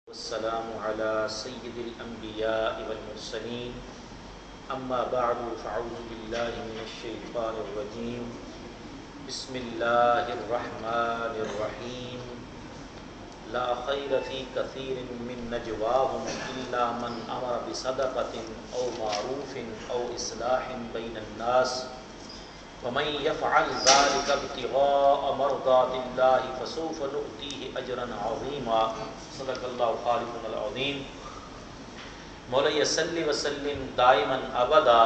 والسلام على سيد الأنبياء والمرسلين أما بعد فأعوذ بالله من الشيطان الرجيم بسم الله الرحمن الرحيم لا خير في كثير من نجواهم إلا من أمر بصدقة أو معروف أو إصلاح بين الناس ومن يفعل ذلك ابتغاء مرضات الله فسوف نؤتيه أجرا عظيما صدق الله خالق العظيم مولاي صل وسلم دائما أبدا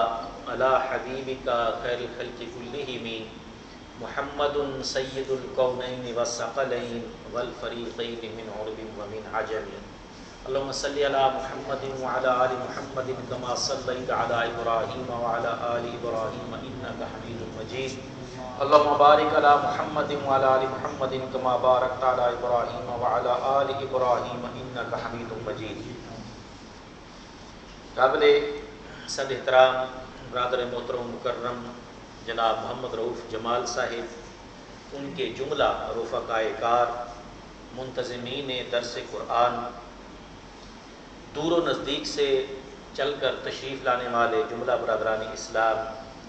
على حبيبك خير الخلق كلهم محمد سيد الكونين والثقلين والفريقين من عرب ومن عجم اللهم صل على محمد وعلى آل محمد كما صليت على إبراهيم وعلى آل إبراهيم إنك حميد مجيد اللهم بارك على محمد وعلى آل محمد كما باركت على إبراهيم وعلى آل إبراهيم إنك حميد مجيد. قابل صد احترام برادر محترم مکرم جناب محمد رؤوف جمال صاحب، ان کے جملہ رفقائے کار، منتظمین درس قرآن، دور و نزدیک سے چل کر تشریف لانے والے جملہ برادران اسلام،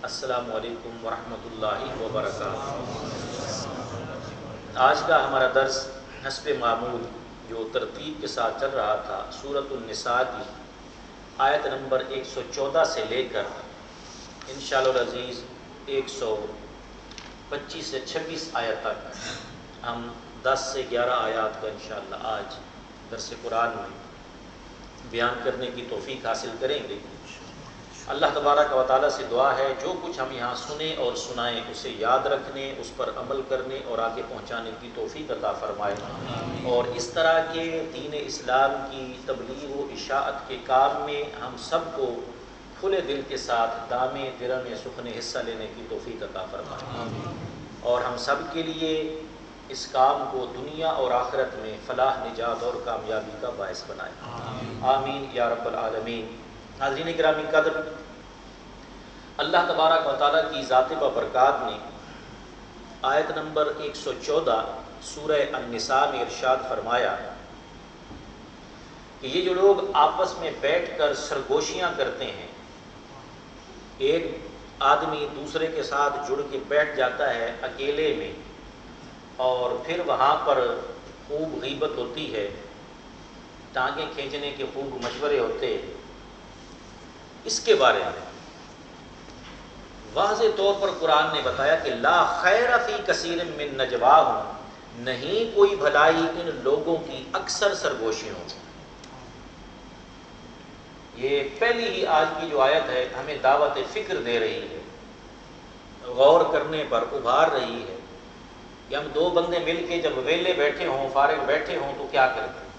السلام علیکم ورحمۃ اللہ وبرکاتہ. آج کا ہمارا درس حسب معمول جو ترتیب کے ساتھ چل رہا تھا سورۃ النساء کی آیت نمبر 114 سے لے کر انشاءاللہ العزیز 125 سے 26 آیت تک ہم 10 سے 11 آیات کا انشاءاللہ آج درس قرآن میں بیان کرنے کی توفیق حاصل کریں گے. اللہ تبارک و تعالیٰ سے دعا ہے جو کچھ ہم یہاں سنیں اور سنائیں اسے یاد رکھنے، اس پر عمل کرنے اور آگے پہنچانے کی توفیق عطا فرمائے، اور اس طرح کے دین اسلام کی تبلیغ و اشاعت کے کام میں ہم سب کو کھلے دل کے ساتھ دامے درم سخن حصہ لینے کی توفیق عطا فرمائے، اور ہم سب کے لیے اس کام کو دنیا اور آخرت میں فلاح، نجات اور کامیابی کا باعث بنائے، آمین یا رب العالمین. حاضرین گرامی قدر، اللہ تبارک و تعالیٰ کی ذات بابرکات نے آیت نمبر 114 سورہ النساء میں ارشاد فرمایا کہ یہ جو لوگ آپس میں بیٹھ کر سرگوشیاں کرتے ہیں، ایک آدمی دوسرے کے ساتھ جڑ کے بیٹھ جاتا ہے اکیلے میں اور پھر وہاں پر خوب غیبت ہوتی ہے، ٹانگیں کھینچنے کے خوب مشورے ہوتے ہیں، اس کے بارے میں واضح طور پر قرآن نے بتایا کہ لا خیر فی کثیر من نجواہم، نہیں کوئی بھلائی ان لوگوں کی اکثر سرگوشیوں میں. یہ پہلی ہی آج کی جو آیت ہے ہمیں دعوت فکر دے رہی ہے، غور کرنے پر ابھار رہی ہے کہ ہم دو بندے مل کے جب ویلے بیٹھے ہوں، فارغ بیٹھے ہوں تو کیا کرتے ہیں.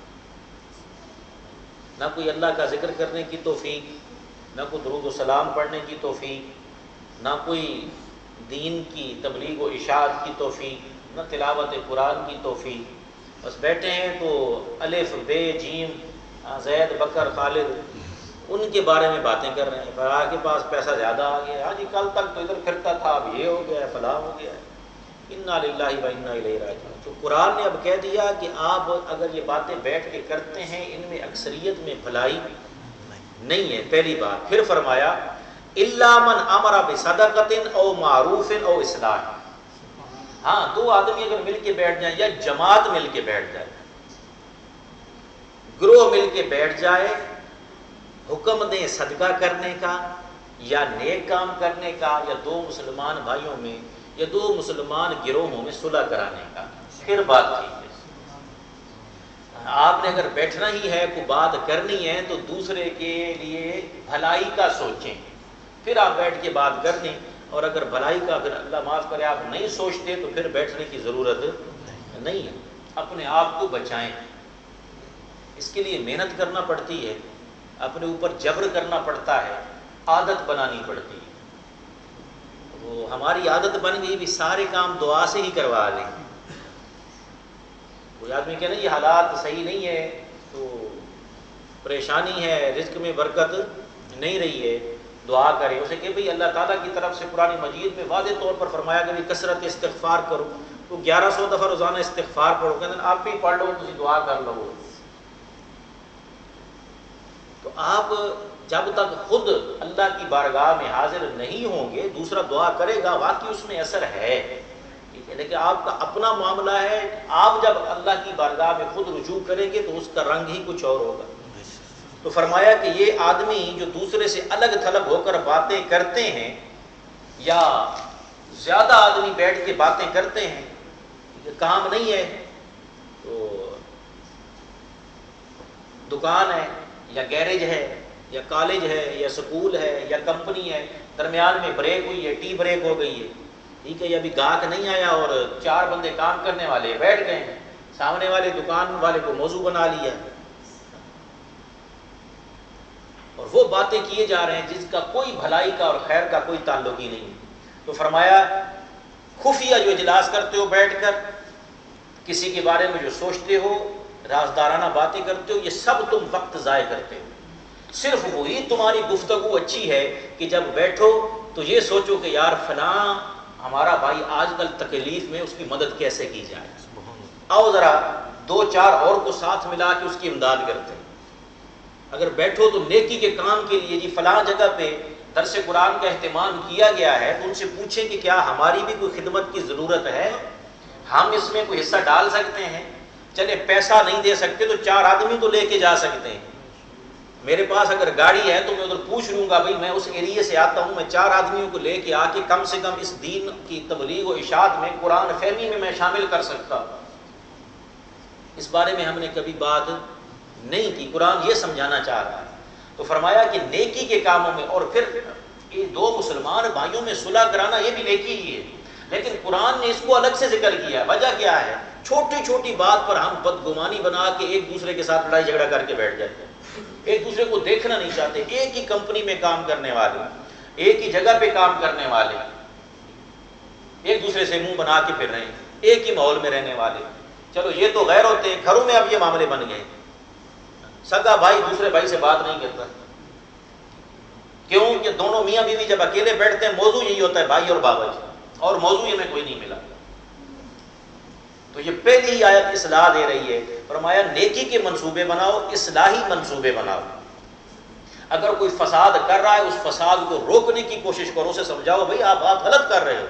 نہ کوئی اللہ کا ذکر کرنے کی توفیق، نہ کوئی درود و سلام پڑھنے کی توفیق، نہ کوئی دین کی تبلیغ و اشاعت کی توفیق، نہ تلاوت قرآن کی توفیق. بس بیٹھے ہیں تو الف بے جیم زید بکر خالد ان کے بارے میں باتیں کر رہے ہیں. فلاں کے پاس پیسہ زیادہ آ گیا، جی کل تک تو ادھر پھرتا تھا اب یہ ہو گیا ہے، فلاں ہو گیا ہے. انا للہ و انا الیہ راجعون. تو قرآن نے اب کہہ دیا کہ آپ اگر یہ باتیں بیٹھ کے کرتے ہیں ان میں اکثریت میں بھلائی نہیں ہے. پہلی بات. پھر فرمایا الا من امر بصدقۃ او معروف او اصلاح. ہاں، دو آدمی اگر مل کے بیٹھ جائیں یا جماعت مل کے بیٹھ جائے، گروہ مل کے بیٹھ جائے، حکم دیں صدقہ کرنے کا یا نیک کام کرنے کا، یا دو مسلمان بھائیوں میں یا دو مسلمان گروہوں میں صلح کرانے کا، پھر بات ٹھیک ہے. آپ نے اگر بیٹھنا ہی ہے، کوئی بات کرنی ہے تو دوسرے کے لیے بھلائی کا سوچیں، پھر آپ بیٹھ کے بات کر لیں. اور اگر بھلائی کا اگر اللہ معاف کرے آپ نہیں سوچتے تو پھر بیٹھنے کی ضرورت نہیں ہے. اپنے آپ کو بچائیں، اس کے لیے محنت کرنا پڑتی ہے، اپنے اوپر جبر کرنا پڑتا ہے، عادت بنانی پڑتی ہے. وہ ہماری عادت بن گئی بھی سارے کام دعا سے ہی کروا لیں. کوئی آدمی کہنا یہ حالات صحیح نہیں ہے تو پریشانی ہے، رزق میں برکت نہیں رہی ہے، دعا کرے. اسے کہ بھئی اللہ تعالیٰ کی طرف سے قرآن مجید میں واضح طور پر فرمایا کہ کثرت استغفار کرو، تو 1100 دفعہ روزانہ استغفار پڑھو. کہتے ہیں آپ بھی پڑھ لو، تسی دعا کر لو. تو آپ جب تک خود اللہ کی بارگاہ میں حاضر نہیں ہوں گے دوسرا دعا کرے گا واقعی اس میں اثر ہے، ٹھیک ہے، لیکن آپ کا اپنا معاملہ ہے، آپ جب اللہ کی بارگاہ میں خود رجوع کریں گے تو اس کا رنگ ہی کچھ اور ہوگا۔ تو فرمایا کہ یہ آدمی جو دوسرے سے الگ تھلگ ہو کر باتیں کرتے ہیں یا زیادہ آدمی بیٹھ کے باتیں کرتے ہیں، یہ کام نہیں ہے، تو دکان ہے یا گیرج ہے یا کالج ہے یا سکول ہے یا کمپنی ہے، درمیان میں بریک ہوئی ہے، ٹی بریک ہو گئی ہے، ٹھیک ہے، یا ابھی گاہک نہیں آیا اور 4 بندے کام کرنے والے بیٹھ گئے ہیں، سامنے والے دکان والے کو موضوع بنا لیا اور وہ باتیں کیے جا رہے ہیں جس کا کوئی بھلائی کا اور خیر کا کوئی تعلق ہی نہیں۔ تو فرمایا خفیہ جو اجلاس کرتے ہو بیٹھ کر، کسی کے بارے میں جو سوچتے ہو، رازدارانہ باتیں کرتے ہو، یہ سب تم وقت ضائع کرتے ہو۔ صرف وہی تمہاری گفتگو اچھی ہے کہ جب بیٹھو تو یہ سوچو کہ یار فلاں ہمارا بھائی آج کل تکلیف میں، اس کی مدد کیسے کی جائے، آؤ ذرا 2-4 اور کو ساتھ ملا کے اس کی امداد کرتے ہیں۔ اگر بیٹھو تو نیکی کے کام کے لیے، جی فلاں جگہ پہ درس قرآن کا اہتمام کیا گیا ہے، تو ان سے پوچھیں کہ کیا ہماری بھی کوئی خدمت کی ضرورت ہے، ہم اس میں کوئی حصہ ڈال سکتے ہیں۔ چلے پیسہ نہیں دے سکتے تو 4 آدمی تو لے کے جا سکتے ہیں، میرے پاس اگر گاڑی ہے تو میں ادھر پوچھ لوں گا، بھائی میں اس ایریے سے آتا ہوں، میں 4 آدمیوں کو لے کے آ کے کم سے کم اس دین کی تبلیغ و اشاعت میں، قرآن فہمی میں شامل کر سکتا ہوں۔ اس بارے میں ہم نے کبھی بات نہیں کی، قرآن یہ سمجھانا چاہ رہا ہے۔ تو فرمایا کہ نیکی کے کاموں میں، اور پھر یہ 2 مسلمان بھائیوں میں صلح کرانا یہ بھی نیکی ہی ہے، لیکن قرآن نے اس کو الگ سے ذکر کیا ہے۔ وجہ کیا ہے؟ چھوٹی چھوٹی بات پر ہم بدگمانی بنا کے ایک دوسرے کے ساتھ لڑائی جھگڑا کر کے بیٹھ جاتے ہیں، ایک دوسرے کو دیکھنا نہیں چاہتے، ایک ہی کمپنی میں کام کرنے والے، ایک ہی جگہ پہ کام کرنے والے، ایک دوسرے سے منہ بنا کے پھر رہے ہیں، ایک ہی ماحول میں رہنے والے۔ چلو یہ تو غیر ہوتے ہیں، گھروں میں اب یہ معاملے بن گئے، سگا بھائی دوسرے بھائی سے بات نہیں کرتا، کیوں کہ دونوں میاں بیوی جب اکیلے بیٹھتے ہیں موضوع یہی ہوتا ہے بھائی اور بابا جی، اور موضوع یہ میں کوئی نہیں ملا۔ تو یہ پہلی ہی آیت اصلاح دے رہی ہے، فرمایا نیکی کے منصوبے بناؤ، اصلاحی منصوبے بناؤ۔ اگر کوئی فساد کر رہا ہے اس فساد کو روکنے کی کوشش کرو، اسے سمجھاؤ بھائی آپ غلط کر رہے ہو،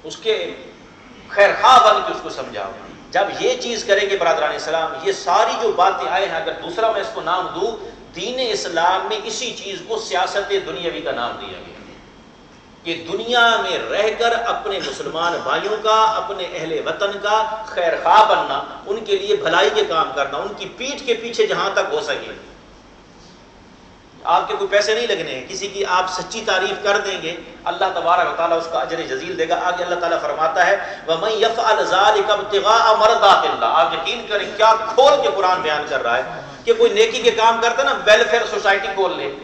اس کے خیر خواہ بن کے اس کو سمجھاؤ۔ جب یہ چیز کریں گے برادران اسلام، یہ ساری جو باتیں آئے ہیں، اگر دوسرا میں اس کو نام دوں، دین اسلام میں اسی چیز کو سیاست دنیاوی کا نام دیا گیا کہ دنیا میں رہ کر اپنے مسلمان بھائیوں کا، اپنے اہل وطن کا خیر خواہ بننا، ان کے لیے بھلائی کے کام کرنا، ان کی پیٹھ کے پیچھے جہاں تک ہو سکے۔ آپ کے کوئی پیسے نہیں لگنے ہیں، کسی کی آپ سچی تعریف کر دیں گے، اللہ تبارک و تعالیٰ اس کا اجر جزیل دے گا۔ آگے اللہ تعالیٰ فرماتا ہے وَمَن يَفْعَلْ ذَلِكَ ابْتِغَاءَ مَرْضَاتِ اللَّهِ۔ آپ یقین کریں کیا کھول کے قرآن بیان کر رہا ہے کہ کوئی نیکی کے کام کرتا ہے نا، ویلفیئر سوسائٹی کھول لے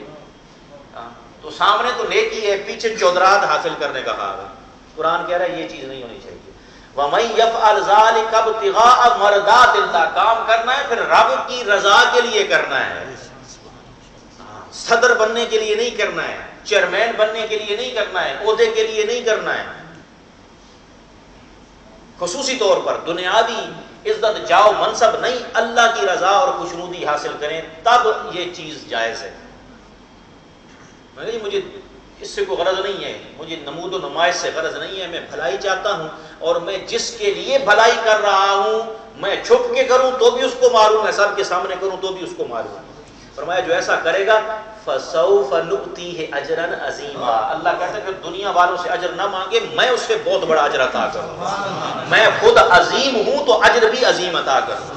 تو سامنے تو نیکی ہے، پیچھے چودرات حاصل کرنے کا خواب ہے۔ قرآن کہہ رہا ہے یہ چیز نہیں ہونی چاہیے۔ وَمَن يَفْعَلْ ذَلِكَ ابْتِغَاءَ مَرْضَاتِ اللَّهِ، کام کرنا ہے پھر رب کی رضا کے لیے کرنا ہے، صدر بننے کے لیے نہیں کرنا ہے، چیئرمین بننے کے لیے نہیں کرنا ہے، عہدے کے لیے نہیں کرنا ہے، خصوصی طور پر دنیاوی عزت جاؤ منصب نہیں، اللہ کی رضا اور خوشنودی حاصل کریں تب یہ چیز جائز ہے۔ مجھے اس سے کوئی غرض نہیں ہے، مجھے نمود و نمائش سے غرض نہیں ہے، میں بھلائی چاہتا ہوں، اور میں جس کے لیے بھلائی کر رہا ہوں میں چھپ کے کروں تو بھی اس کو معلوم ہے، سب کے سامنے کروں تو بھی اس کو معلوم ہے۔ فرمایا جو ایسا کرے گا فَسَوْفَ نُؤْتِيهِ أَجْرًا عَظِيمًا، اللہ کہتا ہے کہ دنیا والوں سے اجر نہ مانگے، میں اس سے بہت بڑا اجر عطا کروں، میں خود عظیم ہوں تو اجر بھی عظیم عطا کروں۔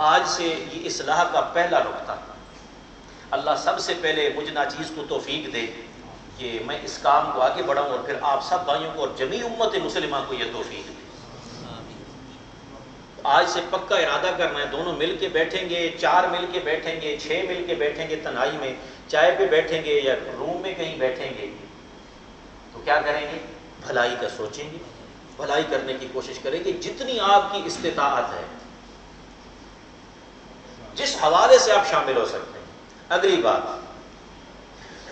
آج سے یہ اصلاح کا پہلا نقطہ، اللہ سب سے پہلے مجھ ناچیز کو توفیق دے کہ میں اس کام کو آگے بڑھاؤں، اور پھر آپ سب بھائیوں کو اور جمیع امت مسلمہ کو یہ توفیق دے۔ آج سے پکا ارادہ کرنا ہے، دونوں مل کے بیٹھیں گے، 4 مل کے بیٹھیں گے، 6 مل کے بیٹھیں گے، تنہائی میں چائے پہ بیٹھیں گے یا روم میں کہیں بیٹھیں گے، تو کیا کریں گے؟ بھلائی کا سوچیں گے، بھلائی کرنے کی کوشش کریں گے جتنی آپ کی استطاعت ہے، جس حوالے سے آپ شامل ہو سکتے ہیں۔ اگلی بات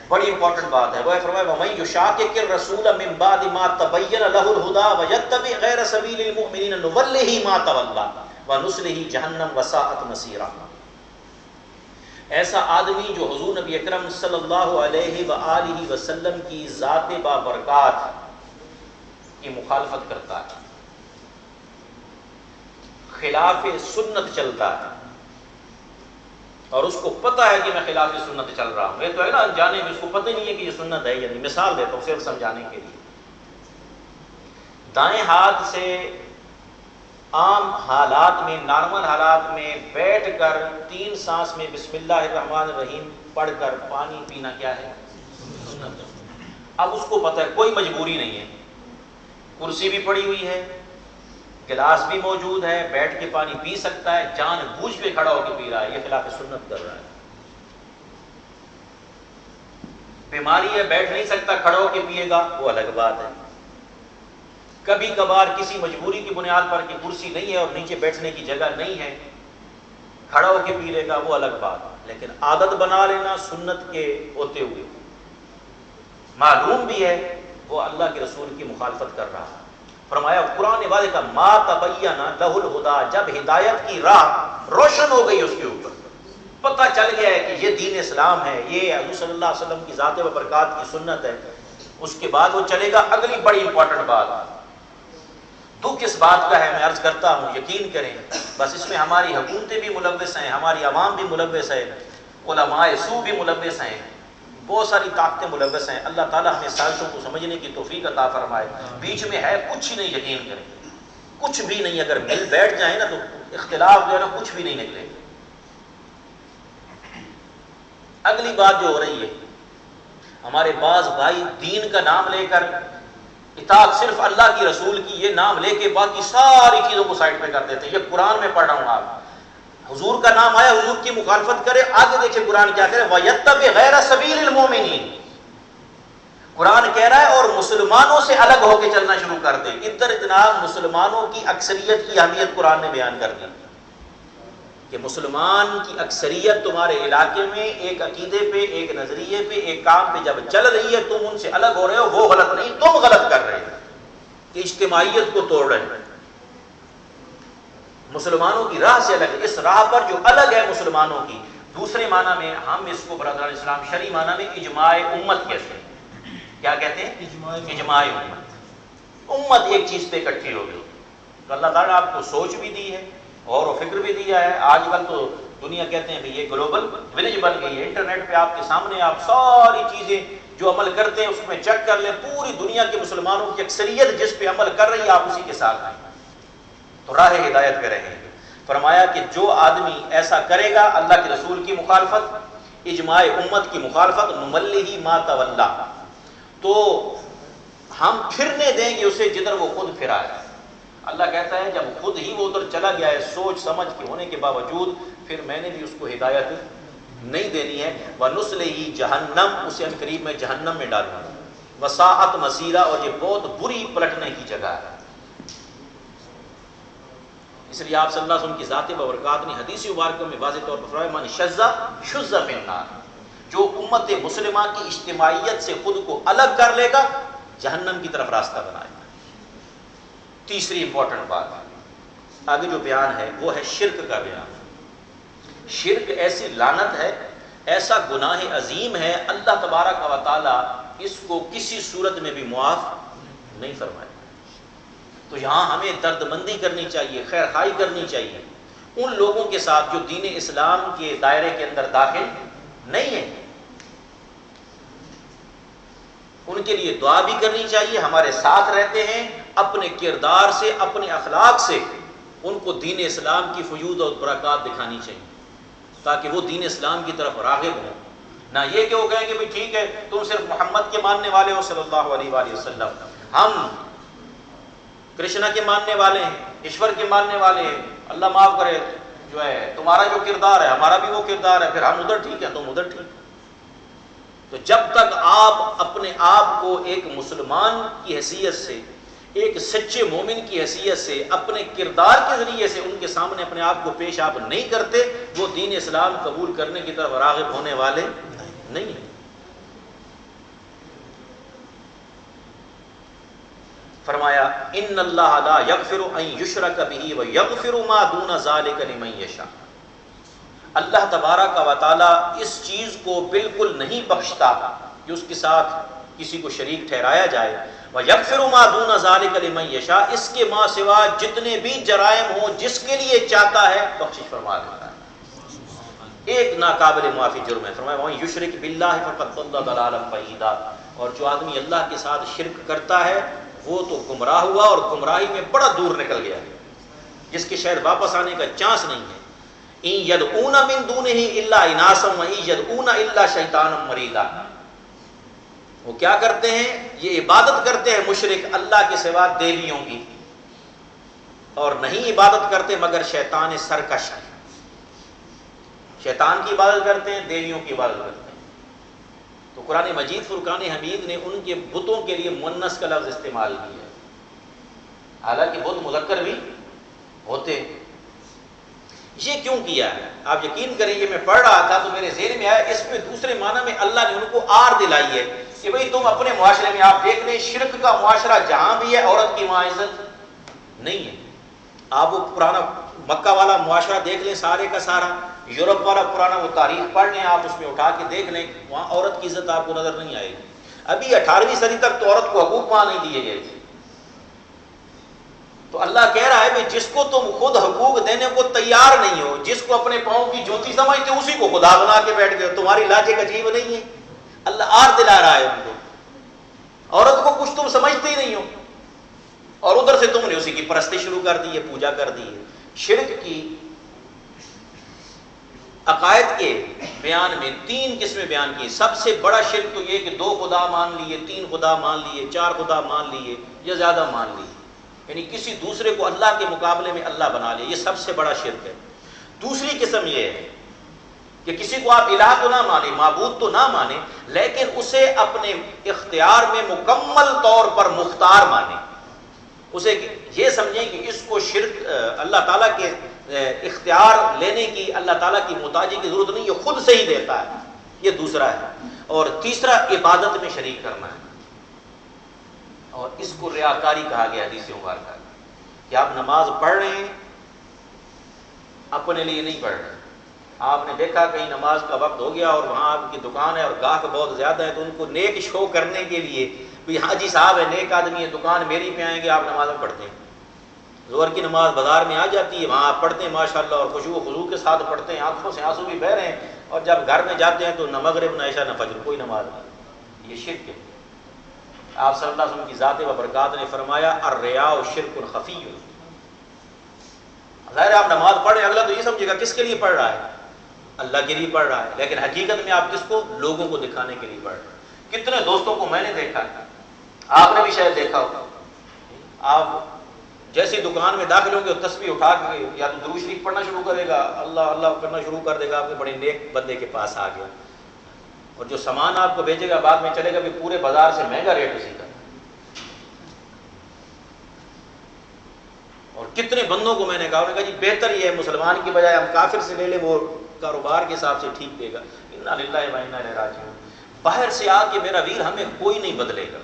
بڑی امپورٹنٹ بات ہے، وہ فرمایا وَمَن يُشَاقِقِ الرَّسُولَ مِن بَعْدِ مَا تَبَيَّنَ لَهُ الْهُدَىٰ وَيَتَّبِعْ غَيْرَ سَبِيلِ الْمُؤْمِنِينَ نُوَلِّهِ مَا تَوَلَّىٰ۔ وَنُصْلِهِ جَهَنَّمَ وَسَاءَتْ مَصِيرًا۔ ایسا آدمی جو حضور نبی اکرم صلی اللہ علیہ وآلہ وسلم کی ذات بابرکات کی مخالفت کرتا ہے، خلاف سنت چلتا ہے، اور اس کو پتہ ہے کہ میں خلاف سنت چل رہا ہوں، یہ تو ہے نا انجانے میں، اس کو پتہ نہیں ہے کہ یہ سنت ہے، یعنی مثال دیتا ہوں صرف سمجھانے کے لیے۔ دائیں ہاتھ سے عام حالات میں، نارمل حالات میں بیٹھ کر 3 سانس میں بسم اللہ الرحمن الرحیم پڑھ کر پانی پینا کیا ہے؟ سنت۔ اب اس کو پتہ ہے کوئی مجبوری نہیں ہے، کرسی بھی پڑی ہوئی ہے، گلاس بھی موجود ہے، بیٹھ کے پانی پی سکتا ہے، جان بوجھ کے کھڑا ہو کے پی رہا ہے، یہ خلاف سنت کر رہا ہے۔ بیماری ہے، بیٹھ نہیں سکتا، کھڑا ہو کے پیے گا، وہ الگ بات ہے۔ کبھی کبھار کسی مجبوری کی بنیاد پر کہ کرسی نہیں ہے اور نیچے بیٹھنے کی جگہ نہیں ہے، کھڑا ہو کے پی لے گا، وہ الگ بات۔ لیکن عادت بنا لینا سنت کے ہوتے ہوئے معلوم بھی ہے وہ اللہ کے رسول کی مخالفت کر رہا ہے۔ فرمایا قرآن واضح کا ما تبین لہ الہدی، جب ہدایت کی راہ روشن ہو گئی اس کے اوپر، پتہ چل گیا ہے کہ یہ دین اسلام ہے، یہ حضور صلی اللہ علیہ وسلم کی ذات و برکات کی سنت ہے، اس کے بعد وہ چلے گا اگلی بڑی امپورٹنٹ بات۔ دکھ کس بات کا ہے میں عرض کرتا ہوں، یقین کریں، بس اس میں ہماری حکومتیں بھی ملوث ہیں، ہماری عوام بھی ملوث ہے، علماء سو بھی ملوث ہیں، بہت ساری طاقتیں ملوث ہیں۔ اللہ تعالیٰ ہمیں سازشوں کو سمجھنے کی توفیق عطا فرمائے۔ بیچ میں ہے کچھ ہی نہیں، یقین کریں کچھ بھی نہیں، اگر مل بیٹھ جائیں نا تو اختلاف جو ہے نا کچھ بھی نہیں نکلے۔ اگلی بات جو ہو رہی ہے، ہمارے بعض بھائی دین کا نام لے کر، اطاعت صرف اللہ کی رسول کی، یہ نام لے کے باقی ساری چیزوں کو سائڈ پہ کر دیتے ہیں۔ یہ قرآن میں پڑھ رہا ہوں، آپ حضور کا نام آیا، حضور کی مخالفت کرے، آگے دیکھیں قرآن کیا کرے، وَيَتَّبِعْ غَيْرَ سَبِيلِ الْمُؤْمِنِينَ۔ قرآن کہہ رہا ہے اور مسلمانوں سے الگ ہو کے چلنا شروع کر دے۔ ادھر جناب مسلمانوں کی اکثریت کی اہمیت قرآن نے بیان کر دی کہ مسلمان کی اکثریت تمہارے علاقے میں ایک عقیدے پہ، ایک نظریے پہ، ایک کام پہ جب چل رہی ہے، تم ان سے الگ ہو رہے ہو، وہ غلط نہیں، تم غلط کر رہے ہو، کہ اجتماعیت کو توڑ رہے ہیں، مسلمانوں کی راہ سے الگ ہے۔ اس راہ پر جو الگ ہے مسلمانوں کی، دوسرے معنی میں ہم اس کو برادران اسلام شرعی معنی میں اجماع امت کہتے ہیں۔ کیا کہتے ہیں؟ اجماع امت۔ امت ایک چیز پہ اکٹھی ہو گئی، تو اللہ تعالیٰ نے آپ کو سوچ بھی دی ہے، غور و فکر بھی دیا ہے۔ آج کل تو دنیا کہتے ہیں کہ یہ گلوبل ولیج بن گئی ہے، انٹرنیٹ پہ آپ کے سامنے آپ ساری چیزیں جو عمل کرتے ہیں اس میں چیک کر لیں، پوری دنیا کے مسلمانوں کی اکثریت جس پہ عمل کر رہی ہے آپ اسی کے ساتھ ہیں، تو راہ ہدایت پہ رہیں گے۔ فرمایا کہ جو آدمی ایسا کرے گا اللہ کے رسول کی مخالفت، اجماع امت کی مخالفت، نملہ ما تولا، تو ہم پھرنے دیں گے اسے جدھر وہ خود پھرا ہے۔ اللہ کہتا ہے جب خود ہی وہ ادھر چلا گیا ہے سوچ سمجھ کے ہونے کے باوجود، پھر میں نے بھی اس کو ہدایت نہیں دینی ہے۔ وَنُصْلِهِ جَهَنَّمَ، اسے ہم قریب میں جہنم میں ڈالوں گا، وَسَاءَتْ مَصِيرًا، اور یہ بہت بری پلٹنے کی جگہ ہے۔ اس لیے آپ صلی اللہ علیہ وسلم کی ذات بابرکات نے حدیث مبارکہ میں واضح طور پر فرمایا، من شذ شذ فی النار، جو امت مسلمہ کی اجتماعیت سے خود کو الگ کر لے گا جہنم کی طرف راستہ بنائے گا۔ تیسری امپورٹنٹ بات آگے جو بیان ہے وہ ہے شرک کا بیان۔ شرک ایسی لعنت ہے، ایسا گناہ عظیم ہے، اللہ تبارک و تعالی اس کو کسی صورت میں بھی معاف نہیں فرمائے۔ تو یہاں ہمیں درد مندی کرنی چاہیے، خیر خواہی کرنی چاہیے ان لوگوں کے ساتھ جو دین اسلام کے دائرے کے اندر داخل نہیں ہیں، ان کے لیے دعا بھی کرنی چاہیے، ہمارے ساتھ رہتے ہیں، اپنے کردار سے، اپنے اخلاق سے ان کو دین اسلام کی فیوض اور برکات دکھانی چاہیے تاکہ وہ دین اسلام کی طرف راغب ہوں۔ نہ یہ کہ وہ کہیں کہ ٹھیک ہے تم صرف محمد کے ماننے والے ہو صلی اللہ علیہ وآلہ وسلم، ہم کرشنا کے ماننے والے ہیں، ایشور کے ماننے والے ہیں، اللہ معاف کرے جو ہے تمہارا جو کردار ہے ہمارا بھی وہ کردار ہے، پھر ہم ادھر ٹھیک ہے تم ادھر ٹھیک۔ تو جب تک آپ اپنے آپ کو ایک مسلمان کی حیثیت سے، ایک سچے مومن کی حیثیت سے، اپنے کردار کے ذریعے سے ان کے سامنے اپنے آپ کو پیش آپ نہیں کرتے، وہ دین اسلام قبول کرنے کی طرف راغب ہونے والے نہیں ہیں۔ فرمایا ان اللہ لا یغفر ان یشرک بہ ویغفر ما دون ذلک لمن یشاء، اللہ تبارک و تعالیٰ اس چیز کو بالکل نہیں بخشتا کہ اس کے ساتھ کسی کو شریک ٹھہرایا جائے، وَيَغْفِرُ مَا دُونَ ذَلِكَ لِمَن يَشَاءُ، اس کے ماں سوا جتنے بھی جرائم ہوں جس کے لیے چاہتا ہے بخشش فرما دیتا ہے۔ ایک ناقابل معافی جرم ہے، فرمایا وَمَن يُشْرِكْ بِاللَّهِ فَقَدْ ضَلَّ ضَلَالًا بَعِيدًا، اور جو آدمی اللہ کے ساتھ شرک کرتا ہے وہ تو گمراہ ہوا اور گمراہی میں بڑا دور نکل گیا ہے، جس کے شاید واپس آنے کا چانس نہیں ہے۔ إِن يَدْعُونَ مِن دُونِهِ إِلَّا إِنَاثًا وَإِن يَدْعُونَ إِلَّا شَيْطَانًا مَرِيدًا، وہ کیا کرتے ہیں؟ یہ عبادت کرتے ہیں مشرک اللہ کے سوا دیویوں کی، اور نہیں عبادت کرتے مگر شیطان سرکش کی، شیطان کی عبادت کرتے ہیں، دیویوں کی عبادت کرتے ہیں۔ تو قرآن مجید فرقان حمید نے ان کے بتوں کے لیے مؤنث کا لفظ استعمال کیا ہے، حالانکہ بت مذکر بھی ہوتے ہیں۔ یہ کیوں کیا ہے؟ آپ یقین کریں، یہ میں پڑھ رہا تھا تو میرے ذہن میں آیا اس میں دوسرے معنی میں اللہ نے ان کو آر دلائی ہے کہ بھئی تم اپنے معاشرے میں آپ دیکھ لیں، شرک کا معاشرہ جہاں بھی ہے عورت کی وہاں عزت نہیں ہے۔ آپ وہ پرانا مکہ والا معاشرہ دیکھ لیں، سارے کا سارا یورپ والا پرانا وہ تاریخ پڑھ لیں، آپ اس میں اٹھا کے دیکھ لیں، وہاں عورت کی عزت آپ کو نظر نہیں آئے گی۔ ابھی 18ویں صدی تک تو عورت کو حقوق وہاں نہیں دیے گئے تھے۔ تو اللہ کہہ رہا ہے کہ جس کو تم خود حقوق دینے کو تیار نہیں ہو، جس کو اپنے پاؤں کی جوتی سمجھتے اسی کو خدا بنا کے بیٹھ گئے، تمہاری لاجک عجیب نہیں ہے؟ اللہ آر دلا رہا ہے ان کو، عورت کو کچھ تم سمجھتے ہی نہیں ہو، اور ادھر سے تم نے اسی کی پرستی شروع کر دی ہے، پوجا کر دی ہے۔ شرک کی عقائد کے بیان میں 3 قسمیں بیان کی۔ سب سے بڑا شرک تو یہ کہ 2 خدا مان لیے، 3 خدا مان لیے، 4 خدا مان لیے یا زیادہ مان لیے، یعنی کسی دوسرے کو اللہ کے مقابلے میں اللہ بنا لے، یہ سب سے بڑا شرک ہے۔ دوسری قسم یہ ہے کہ کسی کو آپ الہ تو نہ مانیں، معبود تو نہ مانیں، لیکن اسے اپنے اختیار میں مکمل طور پر مختار مانیں، اسے یہ سمجھیں کہ اس کو شرک اللہ تعالیٰ کے اختیار لینے کی، اللہ تعالیٰ کی محتاجی کی ضرورت نہیں، یہ خود سے ہی دیتا ہے۔ یہ دوسرا ہے۔ اور تیسرا عبادت میں شریک کرنا ہے، اور اس کو ریاکاری کہا گیا حدیث مبارکہ کہ آپ نماز پڑھ رہے ہیں، اپنے لیے نہیں پڑھ رہے۔ آپ نے دیکھا کہیں نماز کا وقت ہو گیا اور وہاں آپ کی دکان ہے اور گاہک بہت زیادہ ہے، تو ان کو نیک شو کرنے کے لیے بھی حاجی صاحب ہے، نیک آدمی ہے، دکان میری پہ آئیں گے، آپ نماز پڑھتے ہیں۔ ظہر کی نماز بازار میں آ جاتی ہے، وہاں آپ پڑھتے ہیں ماشاءاللہ، اور خشوع و خضوع کے ساتھ پڑھتے ہیں، آنکھوں سے آنسو بھی بہہ رہے ہیں، اور جب گھر میں جاتے ہیں تو نہ مغرب نہ عشاء نہ فجر، کوئی نماز نہیں۔ یہ شرک ہے۔ آپ صلی اللہ علیہ وسلم کی ذات و برکات نے فرمایا الریا شرک خفی، ظاہر آپ نماز پڑھ رہے ہیں، اگلا تو یہ سمجھے گا کس کے لیے پڑھ رہا ہے؟ اللہ کے لیے پڑھ رہا ہے، لیکن حقیقت میں آپ کس کو؟ لوگوں کو دکھانے کے لیے پڑھ رہے ہیں۔ کتنے دوستوں کو میں نے دیکھا ہے، آپ نے بھی شاید دیکھا ہوگا، آپ جیسی دکان میں داخل ہوں گے تسبیح اٹھا کے یا تو درود شریف پڑھنا شروع کرے گا، اللہ اللہ کرنا شروع کر دے گا، آپ کے بڑے نیک بندے کے پاس آ گیا، اور جو سامان آپ کو بھیجے گا بعد میں چلے گا بھی پورے بازار سے مہنگا ریٹ اسی کا۔ اور کتنے بندوں کو میں نے کہا، انہوں نے کہا جی بہتر یہ ہے مسلمان کی بجائے ہم کافر سے لے لیں، وہ کاروبار کے حساب سے ٹھیک دے گا۔ انا للہ و انا الیہ راجعون۔ باہر سے آ کے میرا ویر ہمیں کوئی نہیں بدلے گا،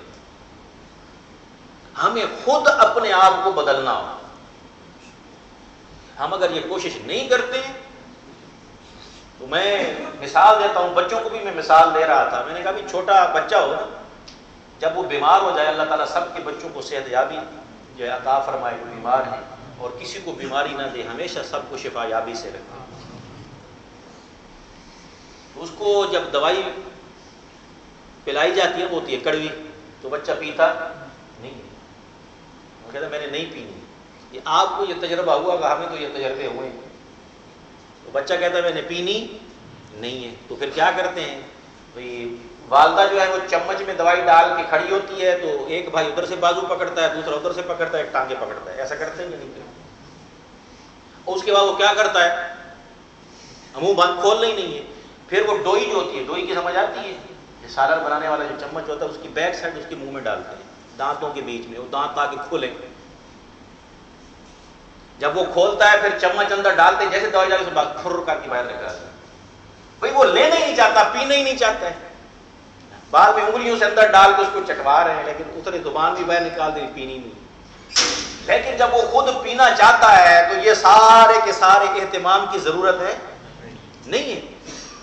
ہمیں خود اپنے آپ کو بدلنا ہو۔ ہم اگر یہ کوشش نہیں کرتے تو میں مثال دیتا ہوں، بچوں کو بھی میں مثال دے رہا تھا، میں نے کہا بھی چھوٹا بچہ ہو نا، جب وہ بیمار ہو جائے، اللہ تعالیٰ سب کے بچوں کو صحت یابی جو عطا فرمائے، وہ بیمار ہیں اور کسی کو بیماری نہ دے، ہمیشہ سب کو شفا یابی سے رکھے۔ اس کو جب دوائی پلائی جاتی ہے وہ ہوتی ہے کڑوی، تو بچہ پیتا نہیں ہے، وہ کہتا میں نے نہیں پینی۔ یہ آپ کو یہ تجربہ ہوا کہ ہمیں تو یہ تجربے ہوئے ہیں، تو بچہ کہتا ہے میں نے پینی نہیں ہے، تو پھر کیا کرتے ہیں بھئی، والدہ جو ہے وہ چمچ میں دوائی ڈال کے کھڑی ہوتی ہے، تو ایک بھائی ادھر سے بازو پکڑتا ہے، دوسرا ادھر سے پکڑتا ہے، ایک ٹانگے پکڑتا ہے، ایسا کرتے ہیں یا نہیں کرتے؟ اور اس کے بعد وہ کیا کرتا ہے، منہ بند کھولنا ہی نہیں ہے، پھر وہ ڈوئی جو ہوتی ہے، ڈوئی کی سمجھ آتی ہے، یہ سالن بنانے والا جو چمچ ہوتا ہے اس کی بیک سائڈ اس کے منہ میں ڈالتے ہیں، دانتوں کے بیچ میں، وہ دانت تاکہ کھولیں۔ جب وہ کھولتا ہے پھر چمچ اندر ڈالتے ہیں، جیسے دوائی ڈالتے ہیں بعد پھر کر کے باہر نکالتا ہے۔ بھائی وہ لینا ہی نہیں چاہتا، پینا ہی نہیں چاہتا ہے، بعد میں انگلیوں سے اندر ڈال کے اس کو چٹوا رہے ہیں، لیکن اتنے زبان بھی باہر نکال دیں، پینی نہیں۔ لیکن جب وہ خود پینا چاہتا ہے تو یہ سارے کے سارے اہتمام کی ضرورت ہے نہیں ہے،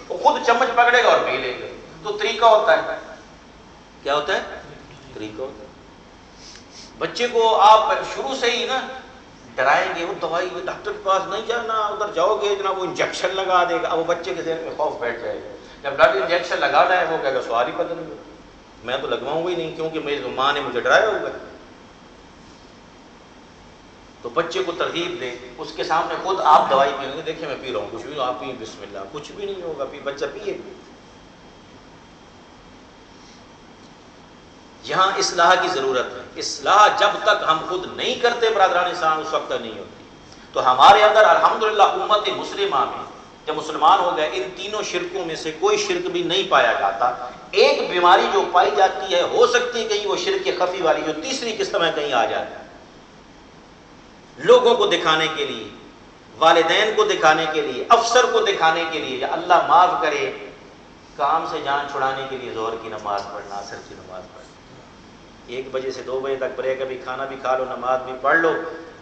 وہ خود چمچ پکڑے گا اور پی لے گا۔ تو طریقہ ہوتا ہے، کیا ہوتا ہے؟ طریقہ ہوتا ہے۔ بچے کو آپ شروع سے ہی نا ڈرائیں گے، وہ دوائی ڈاکٹر کے پاس نہیں جانا، ادھر جاؤ گے جناب وہ انجیکشن لگا دے گا، اب وہ بچے کے ذہن میں خوف بیٹھ جائے گا۔ جب ڈاکٹر انجیکشن لگانا ہے وہ کہے گا سوال ہی پتہ نہیں، میں تو لگواؤں گا ہی نہیں کیونکہ میری ماں نے مجھے ڈرایا ہوگا۔ تو بچے کو ترغیب دے، اس کے سامنے خود آپ دوائی پئیں گے، دیکھیں میں پی رہا ہوں، کچھ بھی آپ پئیں، بسم اللہ، کچھ بھی نہیں ہوگا، بچہ پیے۔ یہاں اصلاح کی ضرورت ہے۔ اصلاح جب تک ہم خود نہیں کرتے برادران اسلام اس وقت تک نہیں ہوتی۔ تو ہمارے اندر الحمدللہ امت مسلمہ میں جب مسلمان ہو گئے، ان تینوں شرکوں میں سے کوئی شرک بھی نہیں پایا جاتا۔ ایک بیماری جو پائی جاتی ہے، ہو سکتی ہے کہیں وہ شرک خفی والی جو تیسری قسم ہے کہیں آ جائے، لوگوں کو دکھانے کے لیے، والدین کو دکھانے کے لیے، افسر کو دکھانے کے لیے، یا اللہ معاف کرے کام سے جان چھڑانے کے لیے ظہر کی نماز پڑھنا، عصر کی نماز پڑھنا، 1 بجے سے 2 بجے تک بریک، ابھی کھانا بھی کھا لو نماز بھی پڑھ لو۔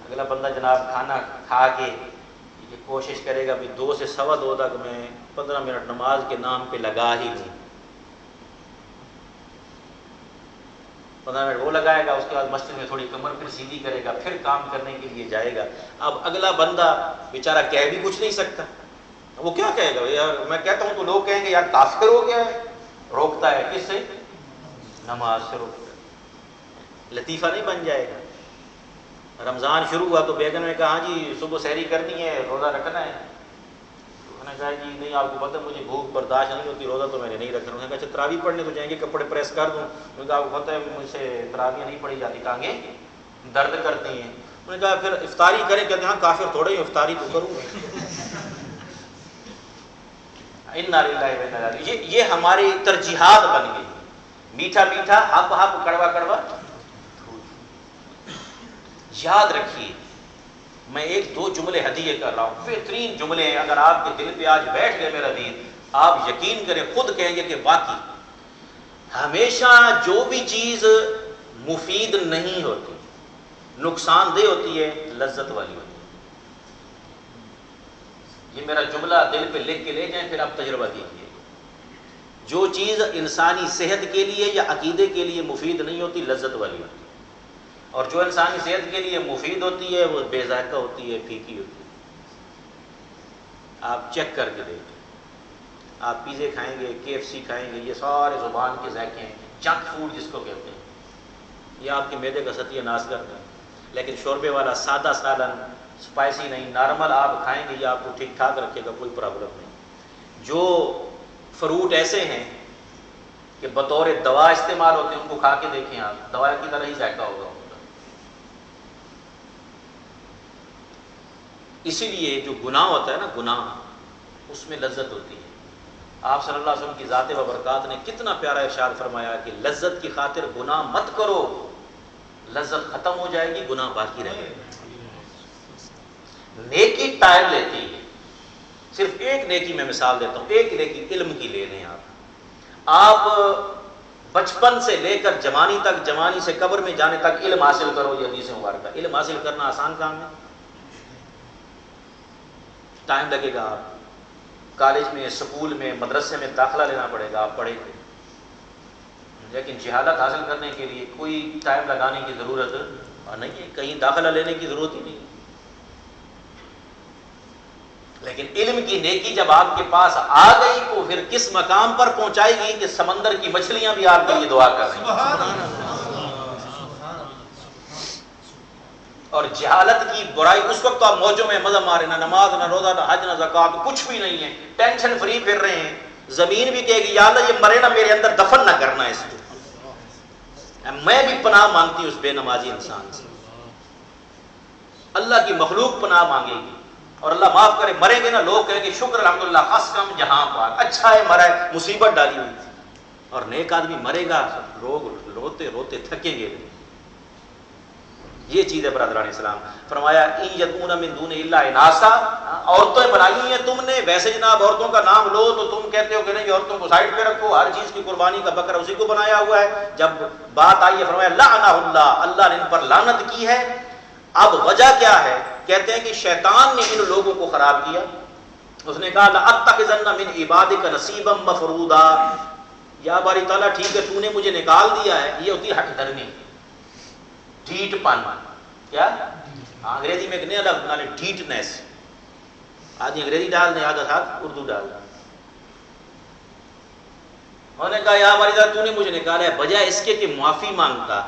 اگلا بندہ جناب کھانا کھا کے یہ کوشش کرے گا بھی 2 سے 2:15 تک میں 15 منٹ نماز کے نام پہ لگا ہی لوں، 15 منٹ وہ لگائے گا، اس کے بعد مسجد میں تھوڑی کمر پھر سیدھی کرے گا، پھر کام کرنے کے لیے جائے گا۔ اب اگلا بندہ بیچارہ کہہ بھی کچھ نہیں سکتا، وہ کیا کہے گا؟ یار میں کہتا ہوں تو لوگ کہیں گے یار کافر ہو گیا ہے، روکتا ہے کس سے؟ نماز سے روکتا ہے۔ لطیفہ نہیں بن جائے گا۔ رمضان شروع ہوا تو بیگم نے کہا ہاں جی صبح سحری کرنی ہے، روزہ رکھنا ہے۔ تو نے کہا جی نہیں، آپ کو پتہ مجھے بھوک برداشت نہیں ہوتی، روزہ تو میں نے نہیں رکھنا۔ انہوں نے کہا اچھا تراویح پڑھنے تو جائیں گے، کپڑے پریس کر دوں؟ انہوں نے کہا آپ کو پتہ ہے مجھ سے تراویح نہیں پڑھی جاتی، ٹانگیں درد کرتی ہیں۔ انہوں نے کہا پھر افطاری کریں؟ کہتے ہیں ہاں کافر تھوڑے ہی افطاری تو کروں گا۔ انا للہ و انا الیہ راجعون۔ یہ ہماری ترجیحات بن گئی، میٹھا میٹھا، ہپ ہپ، کڑوا کڑوا۔ یاد رکھیے میں 1-2 جملے ہدیے کر رہا ہوں، بہترین جملے ہیں، اگر آپ کے دل پہ آج بیٹھ گئے میرا دین، آپ یقین کریں خود کہیں گے کہ واقعی ہمیشہ جو بھی چیز مفید نہیں ہوتی، نقصان دہ ہوتی ہے، لذت والی ہوتی ہے۔ یہ میرا جملہ دل پہ لکھ کے لے جائیں، پھر آپ تجربہ کیجیے۔ جو چیز انسانی صحت کے لیے یا عقیدے کے لیے مفید نہیں ہوتی، لذت والی ہوتی ہے، اور جو انسانی صحت کے لیے مفید ہوتی ہے وہ بے ذائقہ ہوتی ہے، پھیکی ہوتی ہے۔ آپ چیک کر کے دیکھیں، آپ پیزے کھائیں گے، KFC کھائیں گے، یہ سارے زبان کے ذائقے ہیں، جنک فوڈ جس کو کہتے ہیں، یہ آپ کے معدے کا ستیہ ناش کرتا ہے۔ لیکن شوربے والا سادہ سالن، اسپائسی نہیں، نارمل آپ کھائیں گے، یہ آپ کو ٹھیک ٹھاک رکھے گا، کوئی پرابلم نہیں۔ جو فروٹ ایسے ہیں کہ بطور دوا استعمال ہوتے ہیں، ان کو کھا کے دیکھیں آپ، دوا کی طرح ہی ذائقہ ہوگا۔ اسی لیے جو گناہ ہوتا ہے نا، گناہ اس میں لذت ہوتی ہے۔ آپ صلی اللہ علیہ وسلم کی ذات و برکات نے کتنا پیارا ارشاد فرمایا کہ لذت کی خاطر گناہ مت کرو، لذت ختم ہو جائے گی، گناہ باقی رہے گا۔ نیکی ٹائم لیتی ہے، صرف ایک نیکی میں مثال دیتا ہوں، ایک نیکی علم کی لے لیں آپ بچپن سے لے کر جوانی تک، جوانی سے قبر میں جانے تک علم حاصل کرو، یہ حدیث مبارکہ۔ علم حاصل کرنا آسان کام ہے، ٹائم لگے گا، آپ کالج میں، اسکول میں، مدرسے میں داخلہ لینا پڑے گا، آپ پڑھیں گے، لیکن جہالت حاصل کرنے کے لیے کوئی ٹائم لگانے کی ضرورت نہیں ہے، کہیں داخلہ لینے کی ضرورت ہی نہیں ہے۔ لیکن علم کی نیکی جب آپ کے پاس آ گئی تو پھر کس مقام پر پہنچائے گی کہ سمندر کی مچھلیاں بھی آپ کے لیے دعا کر رہی ہیں۔ اور جہالت کی برائی اس وقت آپ موجوں میں مزہ مارے، نہ نماز، نہ روزہ، نہ حج، نہ زکات، کچھ بھی نہیں ہے، ٹینشن فری پھر رہے ہیں۔ زمین بھی کہے گی یا اللہ یہ مرے نہ، میرے اندر دفن نہ کرنا اس کو۔ میں بھی پناہ مانگتی ہوں اس بے نمازی انسان سے، اللہ کی مخلوق پناہ مانگے گی، اور اللہ معاف کرے مریں گے نا، لوگ کہیں گے شکر الحمدللہ، خاص کم جہاں پاک، اچھا ہے مرا ہے، مصیبت ڈالی ہوئی تھی۔ اور نیک آدمی مرے گا، لوگ روتے روتے تھکیں گے۔ یہ چیز ہے برادران اسلام۔ فرمایا ان یدعون من دون الا اناسا، عورتیں بنائی ہوئی ہیں تم نے، ویسے جناب عورتوں کا نام لو تو تم کہتے ہو کہ نہیں عورتوں کو سائڈ پہ رکھو، ہر چیز کی قربانی کا بکرا اسی کو بنایا ہوا ہے۔ جب بات آئی ہے فرمایا لعنہ اللہ، اللہ نے ان پر لعنت کی ہے، اب وجہ کیا ہے؟ کہتے ہیں کہ شیطان نے ان لوگوں کو خراب کیا. اس نے کہا لَأَتَّخِذَنَّ مِنْ عِبَادِكَ نَصِيبًا مَفْرُوضًا، یا باری تعالیٰ ٹھیک ہے تو نے مجھے نکال دیا ہے. یہ ہوتی ہے حق دھرمی، ڈھیٹ پن. کیا انگریزی میں ایک نیا لفظ بنا لے، ڈھیٹنیس. آدمی انگریزی ڈال دیں، آدھا ساتھ اردو ڈال دیں. انہوں نے کہا یا باری تعالیٰ تو نے مجھے نکالا ہے، بجائے اس کے کہ معافی مانگتا،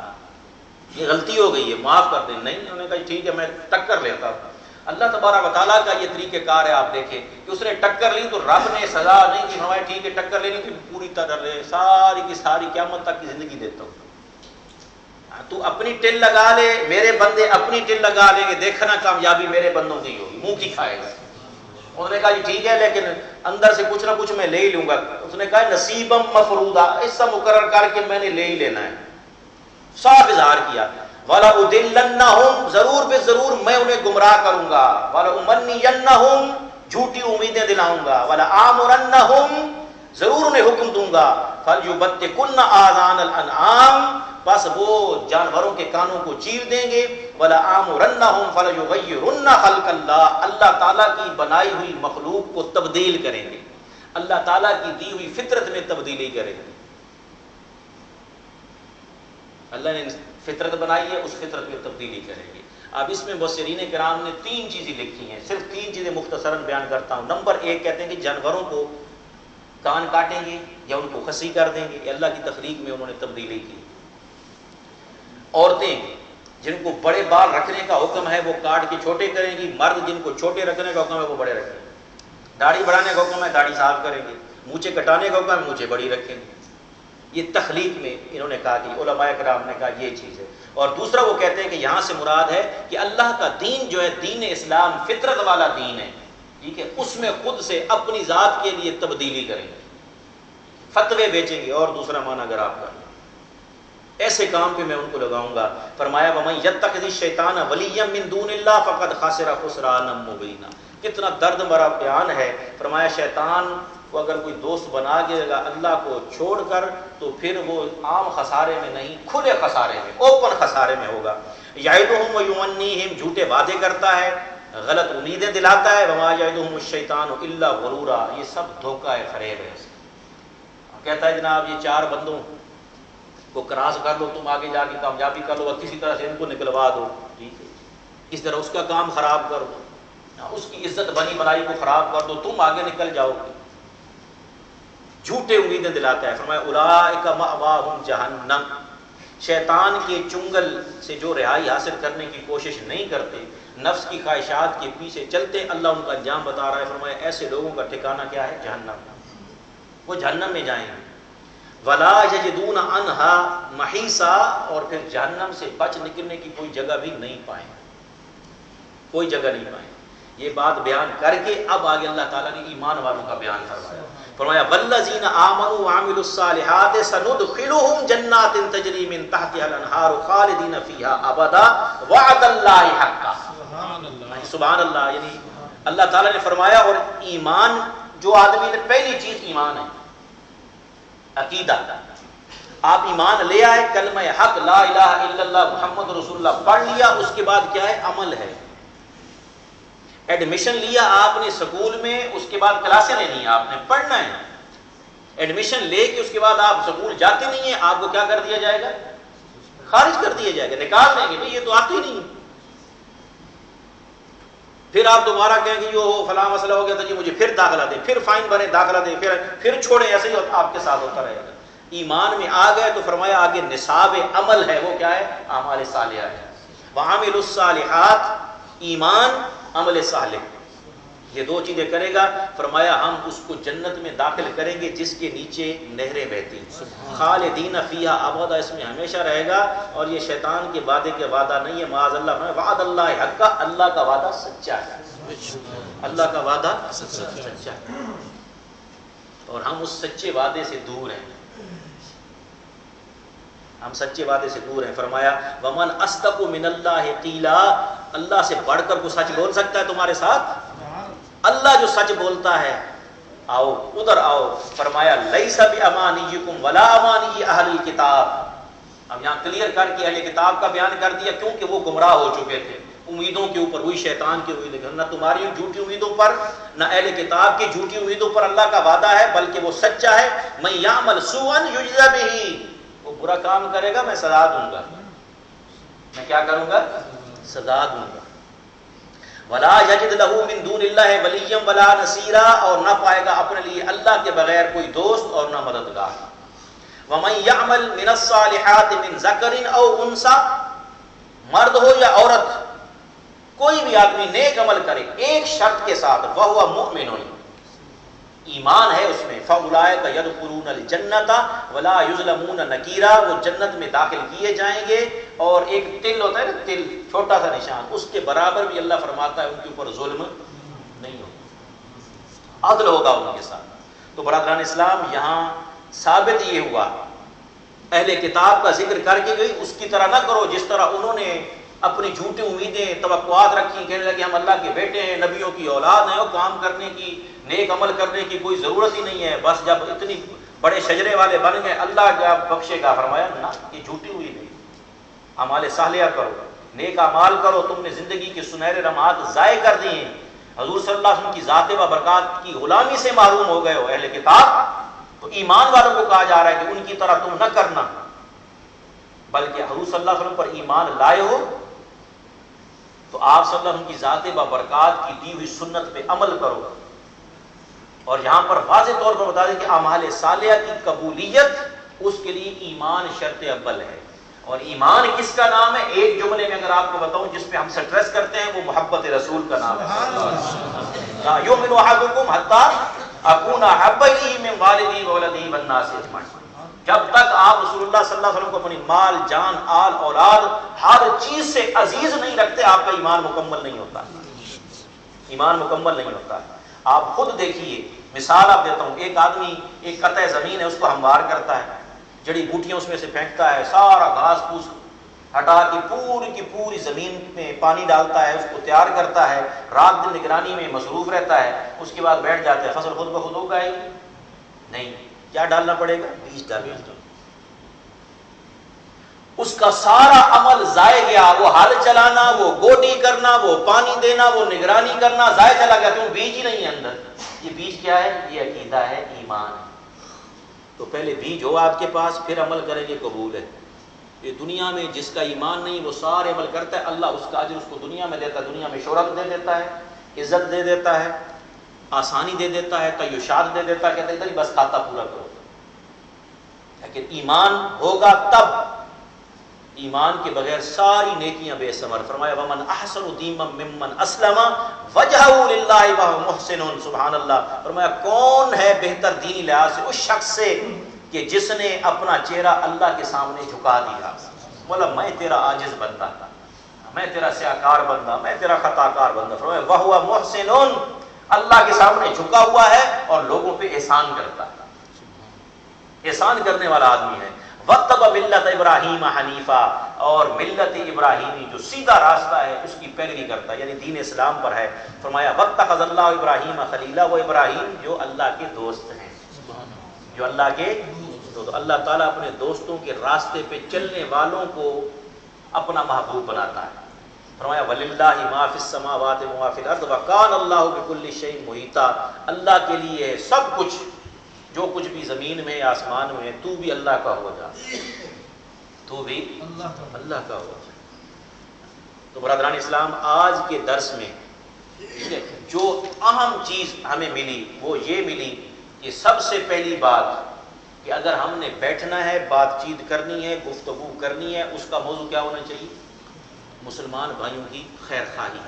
یہ غلطی ہو گئی ہے معاف کر دیں. نہیں، انہوں نے کہا ٹھیک ہے میں ٹکر لیتا ہوں. اللہ تبارک و تعالیٰ کا یہ طریقہ کار ہے. آپ دیکھیں کہ اس نے ٹکر لی تو رب نے سزا نہیں دی، ہمارے ٹھیک ہے ٹکر لینی تو پوری طرح لے، ساری کی ساری قیامت تک کی زندگی دیتا ہوں. تو اپنی ٹل لگا لے، میرے بندے اپنی ٹل لگا لیں گے، دیکھنا کامیابی میرے بندوں کی ہوگی، منہ کی کھائے گا. انہوں نے کہا جی ٹھیک ہے لیکن اندر سے کچھ نہ کچھ میں لے ہی لوں گا. اس نے کہا نصیبم مفروضہ، حصہ مقرر کر کے میں نے لے ہی لینا ہے. صاف اظہار کیا. وَلَأُضِلَّنَّهُمْ، ضرور بے ضرور میں انہیں گمراہ کروں گا. وَلَأُمَنِّيَنَّهُمْ، جھوٹی امیدیں دلاؤں گا. وَلَآمُرَنَّهُمْ، ضرور انہیں حکم دوں گا. فَلْيُبَتِّكُنَّ آذَانَ الْأَنْعَامِ، بس وہ جانوروں کے کانوں کو چیر دیں گے. وَلَآمُرَنَّهُمْ فَلَيُغَيِّرُنَّ خَلْقَ اللَّهِ، اللہ تعالیٰ کی بنائی ہوئی مخلوق کو تبدیل کریں گے، اللہ تعالیٰ کی دی ہوئی فطرت میں تبدیلی کریں گے. اللہ نے فطرت بنائی ہے، اس فطرت میں تبدیلی کریں گے. اب اس میں مفسرین کرام نے 3 چیزیں لکھی ہیں، صرف 3 چیزیں مختصراً بیان کرتا ہوں. نمبر 1 کہتے ہیں کہ جانوروں کو کان کاٹیں گے یا ان کو خصی کر دیں گے، اللہ کی تخلیق میں انہوں نے تبدیلی کی. عورتیں جن کو بڑے بال رکھنے کا حکم ہے وہ کاٹ کے چھوٹے کریں گی، مرد جن کو چھوٹے رکھنے کا حکم ہے وہ بڑے رکھیں گے. داڑھی بڑھانے کا حکم ہے داڑھی صاف کریں گے، مونچھیں کٹانے کا حکم ہے مونچھیں بڑی رکھیں گے. یہ تخلیق میں انہوں نے کہا کہ علماء کرام نے کہا یہ چیز ہے. اور دوسرا وہ کہتے ہیں کہ یہاں سے مراد ہے کہ اللہ کا دین جو ہے دین اسلام فطرت والا دین ہے، ٹھیک ہے، اس میں خود سے اپنی ذات کے لیے تبدیلی کریں گے، فتوے بیچیں گے. اور دوسرا معنی اگر آپ کر لیں، ایسے کام پہ میں ان کو لگاؤں گا. فرمایا وَمَن يَتَّخِذِ الشَّيْطَانَ وَلِيًّا مِن دُونِ اللَّهِ فَقَدْ خَسِرَ خُسْرَانًا مُبِينًا. کتنا درد بھرا بیان ہے. فرمایا شیطان کو اگر کوئی دوست بنا دے گا اللہ کو چھوڑ کر تو پھر وہ عام خسارے میں نہیں، کھلے خسارے میں، اوپن خسارے میں ہوگا. یعدہم ویمنیہم، جھوٹے وعدے کرتا ہے، غلط امیدیں دلاتا ہے. وما یعدہم الشیطان الا غرورا، یہ سب دھوکہ ہے، فریب ہے. کہتا ہے جناب یہ 4 بندوں کو کراس کر لو، تم آگے جا کے کامیابی کر لو، اور کسی طرح سے ان کو نکلوا دو، ٹھیک ہے، اس طرح اس کا کام خراب کر دو، اس کی عزت بنی بنائی کو خراب کر دو، تم آگے نکل جاؤ گے. جھوٹے امیدیں دلاتا ہے. فرمایا اولئک مأواہم جہنم، شیطان کے چنگل سے جو رہائی حاصل کرنے کی کوشش نہیں کرتے، نفس کی خواہشات کے پیچھے چلتے، اللہ ان کا انجام بتا رہا ہے. فرمایا ایسے لوگوں کا ٹھکانہ کیا ہے؟ جہنم، وہ جہنم میں جائیں گے. ولا یجدون عنہا محیصا، اور پھر جہنم سے بچ نکلنے کی کوئی جگہ بھی نہیں پائیں، کوئی جگہ نہیں پائیں. یہ بات بیان کر کے اب آگے اللہ تعالیٰ نے ایمان والوں کا بیان کروایا. فرمایا والذین آمنوا وعملوا الصالحات سندخلهم جنات تجری من تحتها الانہار خالدین فیہا ابدا وعد اللہ حقا. سبحان اللہ. یعنی اللہ تعالیٰ نے فرمایا اور ایمان جو آدمی نے، پہلی چیز ایمان ہے، عقیدہ. آپ ایمان لے آئے، کلمہ حق لا الہ الا اللہ محمد رسول اللہ پڑھ لیا، اس کے بعد کیا ہے؟ عمل ہے. ایڈمیشن لیا آپ نے سکول میں، اس کے بعد کلاسیں لینی ہیں، آپ نے پڑھنا ہے. ایڈمیشن لے کے اس کے بعد آپ سکول جاتے نہیں ہیں، آپ کو کیا کر دیا جائے گا؟ خارج کر دیا جائے گا، نکال دیں گے، بھئی یہ تو آتے ہی نہیں. پھر آپ دوبارہ کہیں گے یہ فلاں مسئلہ ہو گیا تھا جی مجھے پھر داخلہ دیں، پھر فائن بھریں، داخلہ دیں، پھر چھوڑیں. ایسے ہی آپ کے ساتھ ہوتا رہے گا. ایمان میں آ گئے تو فرمایا آگے نصاب عمل ہے، وہ کیا ہے؟ اعمال صالحہ ہے. وعاملوا الصالحات، ایمان، عمل صالح، یہ 2 چیزیں کرے گا. فرمایا ہم اس کو جنت میں داخل کریں گے جس کے نیچے نہریں بہتی، خالدین فیہا ابدا، اس میں ہمیشہ رہے گا. اور یہ شیطان کے وعدے کے وعدہ نہیں ہے، معاذ اللہ. وعد اللہ حقا، اللہ کا وعدہ سچا ہے، اللہ کا وعدہ سچا ہے، اور ہم اس سچے وعدے سے دور ہیں، ہم سچے وعدے سے دور ہیں. فرمایا ومن اصدق من اللہ قیلا، اللہ سے بڑھ کر کوئی سچ بول سکتا ہے تمہارے ساتھ؟ اللہ جو سچ بولتا ہے. آؤ ادھر آؤ. فرمایا لیس بامانیکم ولا امانی اہل الکتاب. اب یہاں کلیئر کر کے اہل کتاب کا بیان کر دیا کیونکہ وہ گمراہ ہو چکے تھے. امیدوں کے اوپر، وہی شیطان کی امیدیں، نہ تمہاری جھوٹی امیدوں پر نہ اہل کتاب کی جھوٹی امیدوں پر اللہ کا وعدہ ہے، بلکہ وہ سچا ہے۔ من یعمل سوءا یجزا بہ، وہ برا کام کرے گا میں سزا دوں گا، میں کیا کروں گا؟ سزا دوں گا۔ ولا یجد لہ من دون اللہ ولیا ولا نصیرا، اور نہ پائے گا اپنے لیے اللہ کے بغیر کوئی دوست اور نہ مددگار۔ ومن یعمل من الصالحات من ذکر او انثی، مرد ہو یا عورت، کوئی بھی آدمی نیک عمل کرے ایک شرط کے ساتھ، وہو مؤمن، ایمان ہے اس میں، فاولئک یدخلون الجنۃ ولا یظلمون نقیرا، وہ جنت میں داخل کیے جائیں گے، اور ایک تل ہوتا ہے نا، تل چھوٹا سا نشان، اس کے برابر بھی اللہ فرماتا ہے ان کے اوپر ظلم نہیں ہوگا، عدل ہوگا ان کے ساتھ۔ تو برادران اسلام، یہاں ثابت یہ ہوا، اہل کتاب کا ذکر کر کے گئی، اس کی طرح نہ کرو جس طرح انہوں نے اپنی جھوٹی امیدیں توقعات رکھی، کہنے لگے ہم اللہ کے بیٹے ہیں، نبیوں کی اولاد ہیں، اور کام کرنے کی، نیک عمل کرنے کی کوئی ضرورت ہی نہیں ہے، بس جب اتنی بڑے شجرے والے بن گئے اللہ کیا بخشے گا؟ فرمایا نہ، یہ جھوٹی ہوئی نہیں، اعمال صالحہ کرو، نیک اعمال کرو، تم نے زندگی کے سنہرے لمحات ضائع کر دیے ہیں، حضور صلی اللہ علیہ وسلم کی ذات و برکات کی غلامی سے محروم ہو گئے ہو اہل کتاب، تو ایمان والوں کو کہا جا رہا ہے کہ ان کی طرح تم نہ کرنا، بلکہ حضور صلی اللہ علیہ وسلم پر ایمان لائے ہو تو آپ صلی اللہ علیہ وسلم کی ذات و برکات کی دی ہوئی سنت پہ عمل کرو۔ اور یہاں پر واضح طور پر بتا دیں کہ اعمال صالحہ کی قبولیت، اس کے لیے ایمان شرط اول ہے۔ اور ایمان کس کا نام ہے؟ ایک جملے میں اگر آپ کو بتاؤں جس پہ ہم سٹریس کرتے ہیں، وہ محبت رسول کا نام ہے۔ لا یؤمن احدکم حتی اکون احب الیہ من والدی وولدی والناس اجمعین، جب تک آپ رسول اللہ صلی اللہ علیہ وسلم کو اپنی مال، جان، آل، اولاد، ہر چیز سے عزیز نہیں رکھتے، آپ کا ایمان مکمل نہیں ہوتا، ایمان مکمل نہیں ہوتا۔ آپ خود دیکھیے، مثال آپ دیتا ہوں، ایک آدمی ایک قطع زمین ہے، اس کو ہموار کرتا ہے، جڑی بوٹیاں اس میں سے پھینکتا ہے، سارا گھاس پھوس ہٹا کے پوری کی پوری زمین میں پانی ڈالتا ہے، اس کو تیار کرتا ہے، رات دن نگرانی میں مصروف رہتا ہے، اس کے بعد بیٹھ جاتا ہے، فصل خود بخود ہوگا ہی نہیں، کیا ڈالنا پڑے گا؟ بیج ڈالنا۔ اس کا سارا عمل ضائع گیا، وہ ہل چلانا، وہ گوڈی کرنا، وہ پانی دینا، وہ نگرانی کرنا ضائع چلا گیا، کیوں؟ بیج ہی نہیں ہے اندر۔ یہ بیج کیا ہے؟ یہ عقیدہ ہے، ایمان ہے۔ تو پہلے بیج ہو آپ کے پاس، پھر عمل کریں گے، قبول ہے۔ یہ دنیا میں جس کا ایمان نہیں وہ سارے عمل کرتا ہے، اللہ اس کا اجر اس کو دنیا میں دیتا ہے، دنیا میں شہرت دے دیتا ہے، عزت دے دیتا ہے، آسانی دے دیتا ہے، تعیشات دے دیتا ہے، کہتا ہے بس کھاتا پورا کرو۔ لیکن ایمان ہوگا تب، ایمان کے بغیر ساری نیکیاں بے ثمر۔ فرمایا ومن احسن دینا ممن اسلم وجہہ للہ وہو محسن، سبحان اللہ۔ فرمایا کون ہے بہتر دینی لحاظ سے؟ اس شخص سے کہ جس نے اپنا چہرہ اللہ کے سامنے جھکا دیا، بولا میں تیرا عاجز بندہ، میں تیرا سیاکار بندہ، میں تیرا خطا کار بندہ۔ فرمایا وہو محسن، اللہ کے سامنے جھکا ہوا ہے اور لوگوں پہ احسان کرتا ہے، احسان کرنے والا آدمی ہے۔ وَاتَّبَعَ مِلَّةَ إِبْرَاهِيمَ حَنِيفًا، اور ملت ابراہیمی جو سیدھا راستہ ہے اس کی پیروی کرتا ہے، یعنی دین اسلام پر ہے۔ فرمایا وَاتَّخَذَ اللَّهُ إِبْرَاهِيمَ خَلِيلًا، وہ ابراہیم جو اللہ کے دوست ہیں، جو اللہ کے تو اللہ تعالیٰ اپنے دوستوں کے راستے پہ چلنے والوں کو اپنا محبوب بناتا ہے۔ فرمایا وَلِلَّهِ مَا فِي السَّمَاوَاتِ وَمَا فِي الْأَرْضِ وَكَانَ اللَّهُ بِكُلِّ شَيْءٍ مُحِيطًا، اللہ کے لیے ہے سب کچھ، جو کچھ بھی زمین میں آسمان میں ہے، تو بھی اللہ کا ہو جا، تو بھی اللہ کا ہو جا۔ تو برادران اسلام، آج کے درس میں جو اہم چیز ہمیں ملی وہ یہ ملی کہ سب سے پہلی بات کہ اگر ہم نے بیٹھنا ہے، بات چیت کرنی ہے، گفتگو کرنی ہے، اس کا موضوع کیا ہونا چاہیے؟ مسلمان بھائیوں کی خیر خواہی،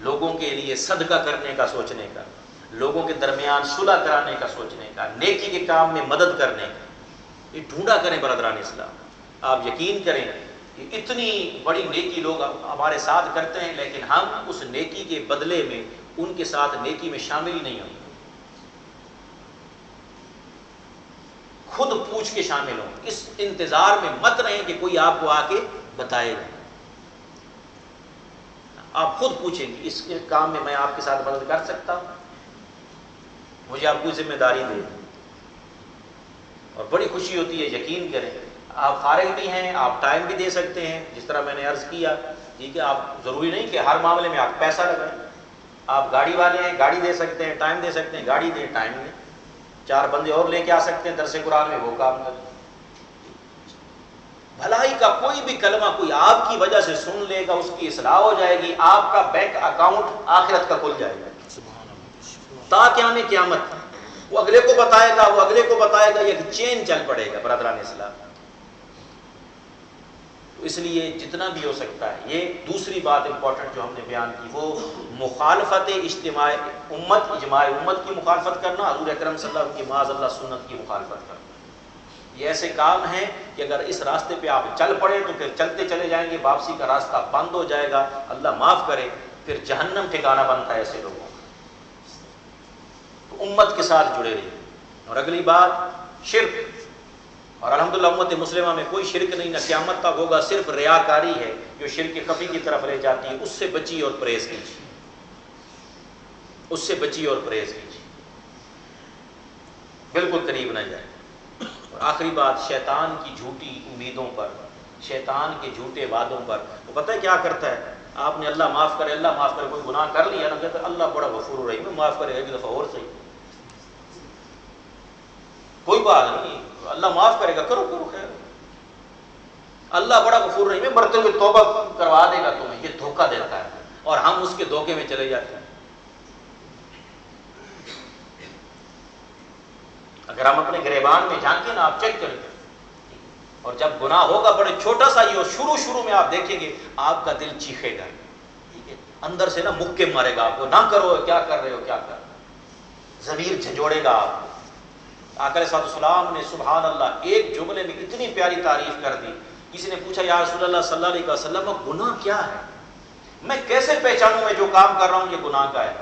لوگوں کے لیے صدقہ کرنے کا سوچنے کا، لوگوں کے درمیان صلح کرانے کا سوچنے کا، نیکی کے کام میں مدد کرنے کا، یہ ڈھونڈا کریں برادران اسلام۔ آپ یقین کریں کہ اتنی بڑی نیکی لوگ ہمارے ساتھ کرتے ہیں، لیکن ہم اس نیکی کے بدلے میں ان کے ساتھ نیکی میں شامل ہی نہیں ہوتے۔ خود پوچھ کے شامل ہوں، اس انتظار میں مت رہیں کہ کوئی آپ کو آ کے بتائے گا۔ آپ خود پوچھیں کہ اس کے کام میں آپ کے ساتھ مدد کر سکتا ہوں، مجھے آپ کو ذمہ داری دے، اور بڑی خوشی ہوتی ہے، یقین کریں آپ فارغ بھی ہیں، آپ ٹائم بھی دے سکتے ہیں، جس طرح میں نے عرض کیا، ٹھیک ہے، آپ ضروری نہیں کہ ہر معاملے میں آپ پیسہ لگائیں. آپ گاڑی والے ہیں، گاڑی دے سکتے ہیں، ٹائم دے سکتے ہیں، گاڑی دیں، ٹائم دیں. 4 بندے اور لے کے آ سکتے ہیں درس قرآن میں، وہ کام کریں. بھلائی کا کوئی بھی کلمہ کوئی آپ کی وجہ سے سن لے گا، اس کی اصلاح ہو جائے گی، آپ کا بینک اکاؤنٹ آخرت کا کھل جائے گا تا قیام قیامت. وہ اگلے کو بتائے گا، وہ اگلے کو بتائے گا، یہ چین چل پڑے گا برادران اسلام. تو اس لیے جتنا بھی ہو سکتا ہے، یہ دوسری بات امپورٹنٹ جو ہم نے بیان کی، وہ مخالفت اجتماع امت، اجماع امت کی مخالفت کرنا، حضور اکرم صلی اللہ علیہ وسلم کی معاذ اللہ سنت کی مخالفت کرنا. یہ ایسے کام ہیں کہ اگر اس راستے پہ آپ چل پڑے تو پھر چلتے چلے جائیں گے، واپسی کا راستہ بند ہو جائے گا، اللہ معاف کرے، پھر جہنم ٹھکانہ بنتا ہے ایسے لوگوں کا. تو امت کے ساتھ جڑے رہیے. اور اگلی بات شرک، اور الحمدللہ امت مسلمہ میں کوئی شرک نہیں، نہ قیامت تک ہوگا، صرف ریاکاری ہے جو شرک خفی کی طرف لے جاتی ہے. اس سے بچی اور پرہیز کیجیے، اس سے بچی اور پرہیز کیجیے، بالکل قریب نہ جائے. اور آخری بات، شیطان کی جھوٹی امیدوں پر، شیطان کے جھوٹے وعدوں پر. وہ پتہ ہے کیا کرتا ہے؟ آپ نے اللہ معاف کرے، اللہ معاف کرے، کوئی گناہ کر لیا نا، کہتا ہے اللہ بڑا غفور رحیم ہے، معاف کرے گا، ایک دفعہ اور صحیح، کوئی بات نہیں، اللہ معاف کرے گا، کرو کرو خیر، اللہ بڑا غفور رحیم ہے، مرتے ہوئے توبہ کروا دے گا تمہیں. یہ دھوکہ دیتا ہے اور ہم اس کے دھوکے میں چلے جاتے ہیں. اگر ہم اپنے گریبان میں جھانکیں نا، آپ چیک کریں، اور جب گناہ ہوگا بڑے چھوٹا سا ہی ہو، شروع میں آپ دیکھیں گے آپ کا دل چیخے گا، ٹھیک ہے، اندر سے نا مکے مارے گا آپ کو، نہ کرو، کیا کر رہے ہو، کیا کر رہے ہو، ضمیر جھنجھوڑے گا آپ کو. آقا علیہ السلام نے سبحان اللہ ایک جملے میں اتنی پیاری تعریف کر دی. کسی نے پوچھا یا رسول اللہ صلی اللہ علیہ وسلم گناہ کیا ہے، میں کیسے پہچانوں میں جو کام کر رہا ہوں یہ گناہ کا ہے؟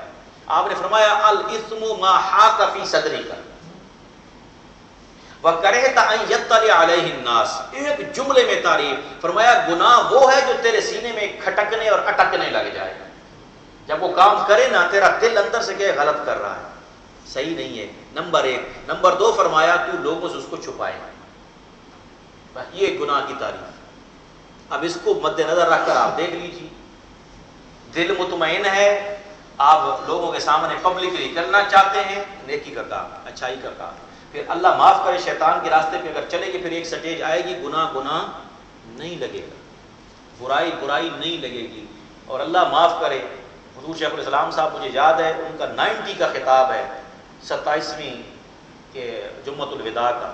آپ نے فرمایا الاثم ما حاک فی صدرک وکرہت ان یطلع علیہ الناس. ایک جملے میں تعریف فرمایا، گناہ وہ ہے جو تیرے سینے میں کھٹکنے اور اٹکنے لگ جائے. جب وہ کام کرے نا، تیرا دل اندر سے کہ غلط کر رہا ہے، صحیح نہیں ہے. نمبر 1. نمبر 2 فرمایا تو لوگوں سے اس کو چھپائے. یہ گناہ کی تعریف. اب اس کو مد نظر رکھ کر آپ دیکھ لیجیے، دل مطمئن ہے، آپ لوگوں کے سامنے پبلکلی کرنا چاہتے ہیں نیکی کا کام، اچھائی کا کام، پھر اللہ معاف کرے شیطان کے راستے پہ اگر چلے گی، پھر ایک سٹیج آئے گی گناہ نہیں لگے گا، برائی نہیں لگے گی. اور اللہ معاف کرے، حضور شیخ الاسلام صاحب مجھے یاد ہے، ان کا 90 کا خطاب ہے 27ویں کے جمعۃ الوداع کا.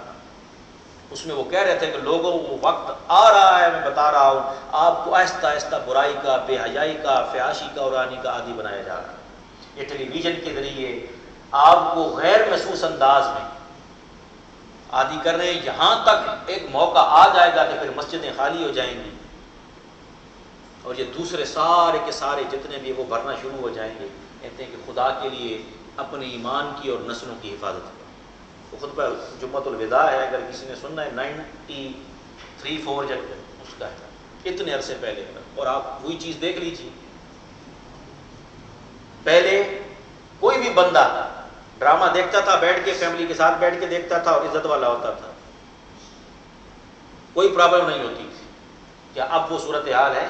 اس میں وہ کہہ رہے تھے کہ لوگوں وہ وقت آ رہا ہے، میں بتا رہا ہوں آپ کو، آہستہ آہستہ برائی کا، بے حیائی کا، فحاشی کا، اورانی کا عادی بنایا جا رہا ہے. یہ ٹیلی ویژن کے ذریعے آپ کو غیر محسوس انداز میں عادی کر رہے ہیں. یہاں تک ایک موقع آ جائے گا کہ پھر مسجدیں خالی ہو جائیں گی اور یہ دوسرے سارے کے سارے جتنے بھی وہ بھرنا شروع ہو جائیں گے. کہتے ہیں کہ خدا کے لیے اپنے ایمان کی اور نسلوں کی حفاظت کرو. وہ خطبہ جمعۃ الوداع ہے، اگر کسی نے سننا ہے 93-4 جب اس کا ہے، اتنے عرصے پہلے. اور آپ وہی چیز دیکھ لیجیے، پہلے کوئی بھی بندہ ڈرامہ دیکھتا تھا، بیٹھ کے فیملی کے ساتھ بیٹھ کے دیکھتا تھا اور عزت والا ہوتا تھا، کوئی پرابلم نہیں ہوتی تھی. کیا اب وہ صورتحال ہے؟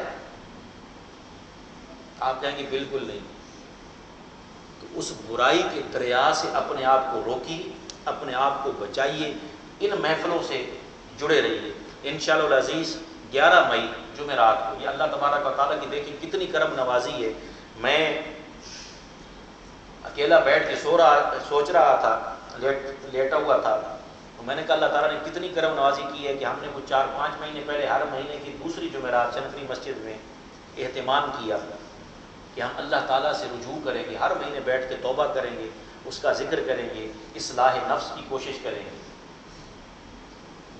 آپ کہیں گے بالکل نہیں. تو اس برائی کے دریا سے اپنے آپ کو روکیے، اپنے آپ کو بچائیے، ان محفلوں سے جڑے رہیے. انشاءاللہ العزیز 11 مئی جمعرات کو، یہ اللہ تبارک و تعالیٰ کی دیکھیں کتنی کرم نوازی ہے. میں اکیلا بیٹھ کے سوچ رہا تھا، لیٹا ہوا تھا، تو میں نے کہا اللہ تعالیٰ نے کتنی کرم نوازی کی ہے کہ ہم نے کچھ 4-5 مہینے پہلے ہر مہینے کی دوسری جمعرات چنکری مسجد میں اہتمام کیا کہ ہم اللہ تعالیٰ سے رجوع کریں گے، ہر مہینے بیٹھ کے توبہ کریں گے، اس کا ذکر کریں گے، اصلاح نفس کی کوشش کریں گے.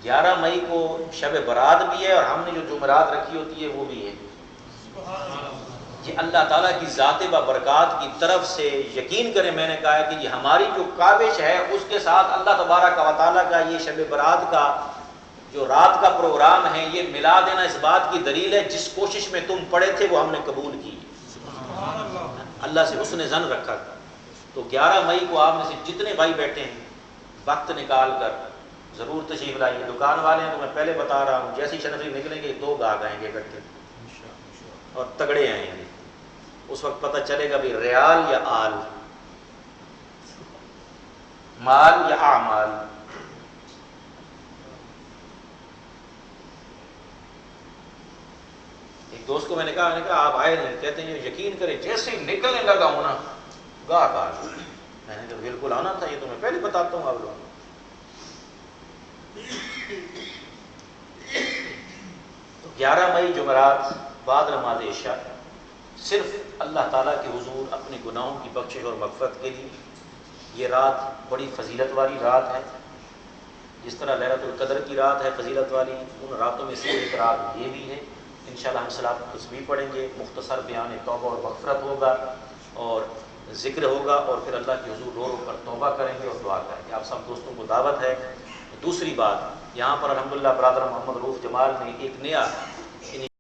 11 مئی کو شب برات بھی ہے اور ہم نے جو جمعرات رکھی ہوتی ہے وہ بھی ہے. یہ اللہ تعالیٰ کی ذات و برکات کی طرف سے یقین کریں. میں نے کہا ہے کہ یہ ہماری جو کاوش ہے اس کے ساتھ اللہ تبارک و تعالیٰ کا یہ شب برات کا جو رات کا پروگرام ہے یہ ملا دینا اس بات کی دلیل ہے جس کوشش میں تم پڑے تھے وہ ہم نے قبول کی. اللہ سے اس نے ظن رکھا تھا. تو 11 مئی کو آپ میں سے جتنے بھائی بیٹھے ہیں وقت نکال کر ضرور تشریف لائیے. دکان والے ہیں تو میں پہلے بتا رہا ہوں جیسی شنفری نکلیں گے 2 گاہک آئیں گے اکٹھے اور تگڑے آئیں گے. اس وقت پتہ چلے گا بھی ریال یا آل، مال یا اعمال. ایک دوست کو میں نے کہا آپ آئے نہیں، کہتے ہیں یقین کریں جیسے ہی نکلنے لگا ہوں نا گاہک آ گیا. میں نے کہا بالکل آنا تھا، یہ تو میں پہلے بتاتا ہوں آپ لوگوں کو. تو 11 مئی جمعرات بعد نماز عشاء صرف اللہ تعالیٰ کے حضور اپنے گناہوں کی بخشش اور مغفرت کے لیے. یہ رات بڑی فضیلت والی رات ہے، جس طرح لیلۃ القدر کی رات ہے فضیلت والی، ان راتوں میں سے ایک رات یہ بھی ہے. انشاءاللہ ہم صلاۃ التسبیح پڑھیں گے، مختصر بیان توبہ اور مغفرت ہوگا اور ذکر ہوگا، اور پھر اللہ کے حضور رو رو کر توبہ کریں گے اور دعا کریں گے. آپ سب دوستوں کو دعوت ہے. دوسری بات، یہاں پر الحمدللہ برادر محمد رؤوف جمال نے ایک نیا